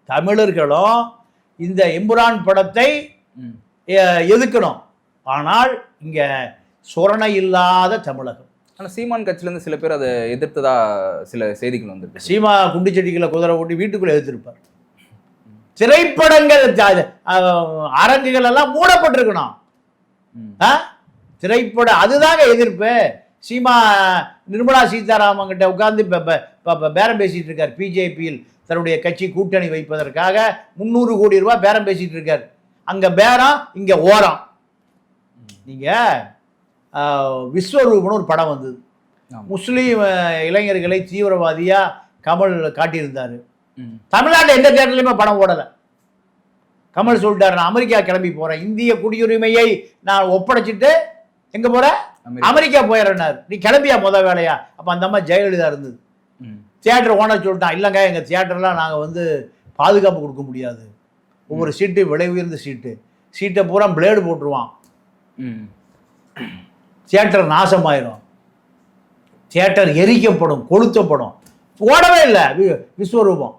தமிழர்களும் இந்த எம்புரான் படத்தை எதுக்கணும். ஆனால் இங்க சொரணை இல்லாத தமிழகம். ஆனால் சீமான் கட்சியிலேருந்து சில பேர் அதை எதிர்த்ததா சில செய்திகள் வந்துருக்கு. சீமா குண்டுச்செடிகளை குதிரை ஓட்டி வீட்டுக்குள்ள எதிர்த்திருப்பார். திரைப்படங்கள் அரங்குகள் எல்லாம் மூடப்பட்டிருக்கணும். திரைப்பட அதுதாங்க எதிர்ப்பு. சீமா நிர்மலா சீதாராமன் கிட்ட உட்கார்ந்து பேரம் பேசிட்டு இருக்கார். பிஜேபியில் தன்னுடைய கட்சி கூட்டணி வைப்பதற்காக 300 கோடி ரூபாய் பேரம் பேசிட்டு இருக்கார். அங்க பேரம், இங்க ஓரம். நீங்க விஸ்வரூபம்னு ஒரு படம் வந்தது. முஸ்லீம் இளைஞர்களை தீவிரவாதியா கமல் காட்டியிருந்தாரு. தமிழ்நாட்டில் எந்த தேட்டர்லையுமே படம் ஓடலை. கமல் சொல்லிட்டாரு, நான் அமெரிக்கா கிளம்பி போறேன், இந்திய குடியுரிமையை நான் ஒப்படைச்சிட்டு எங்க போறேன், அமெரிக்கா போயிடறாரு. நீ கிளம்பியா முத வேலையா? அப்ப அந்த அம்மா ஜெயலலிதா இருந்தது. தியேட்டர் ஓனர் சொல்லிட்டான், இல்லைங்க எங்க தியேட்டர்லாம் நாங்கள் பாதுகாப்பு கொடுக்க முடியாது, ஒவ்வொரு சீட்டு விலை உயர்ந்த சீட்டை பூரா பிளேடு போட்டுருவான், தியேட்டர் நாசமாயிரும், தியேட்டர் எரிக்கப்படும், கொளுத்தப்படும். ஓடவே இல்லை விஸ்வரூபம்.